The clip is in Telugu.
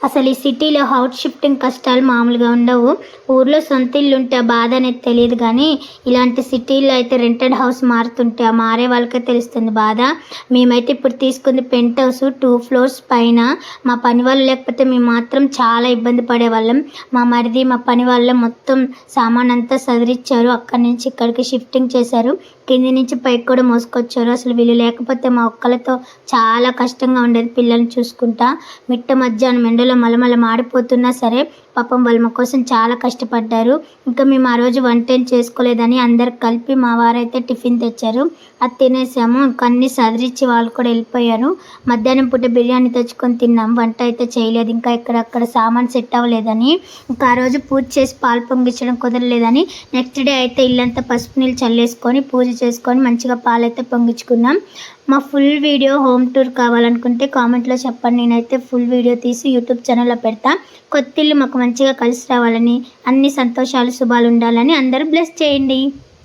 అసలు ఈ సిటీలో హౌస్ షిఫ్టింగ్ కష్టాలు మామూలుగా ఉండవు. ఊర్లో సొంత ఇల్లు ఉంటే ఆ బాధ అనేది తెలియదు, కానీ ఇలాంటి సిటీల్లో అయితే రెంటెడ్ హౌస్ మారుతుంటే ఆ మారే వాళ్ళకే తెలుస్తుంది బాధ. మేమైతే ఇప్పుడు తీసుకుంది పెంట్ హౌస్, 2 ఫ్లోర్స్ పైన. మా పని వాళ్ళు లేకపోతే మేము మాత్రం చాలా ఇబ్బంది పడేవాళ్ళం. మా మరిది మా పని వాళ్ళ మొత్తం సామాన్ అంతా సదిరిచ్చారు, అక్కడి నుంచి ఇక్కడికి షిఫ్టింగ్ చేశారు, కింది నుంచి పైకి కూడా మోసుకొచ్చారు. అసలు వీళ్ళు లేకపోతే మా ఒక్కలతో చాలా కష్టంగా ఉండేది పిల్లల్ని చూసుకుంటా. మిట్ట మధ్యాహ్నం ఎండలో మలమల మాడిపోతున్నా సరే పాపం వాళ్ళు మా కోసం చాలా కష్టపడ్డారు. ఇంకా మేము ఆ రోజు వంట ఏం చేసుకోలేదని అందరికి కలిపి మా వారైతే టిఫిన్ తెచ్చారు, అది తినేసాము. ఇంకా అన్నీ సదిరించి వాళ్ళు కూడా వెళ్ళిపోయారు. మధ్యాహ్నం పూట బిర్యానీ తెచ్చుకొని తిన్నాం, వంట అయితే చేయలేదు. ఇంకా అక్కడ సామాన్ సెట్ అవ్వలేదని ఇంకా ఆ రోజు పూజ చేసి పాలు పొంగించడం కుదరలేదని నెక్స్ట్ డే అయితే ఇల్లంతా పసుపు నీళ్ళు చల్లేసుకొని పూజ చేసుకొని మంచిగా పాలైతే పొంగించుకున్నాం. మా ఫుల్ వీడియో హోమ్ టూర్ కావాలనుకుంటే కామెంట్లో చెప్పండి, నేనైతే ఫుల్ వీడియో తీసి యూట్యూబ్ ఛానల్లో పెడతా. కొత్తిల్లు మాకు మంచిగా కలిసి రావాలని, అన్ని సంతోషాలు శుభాలు ఉండాలని అందరూ బ్లెస్ చేయండి.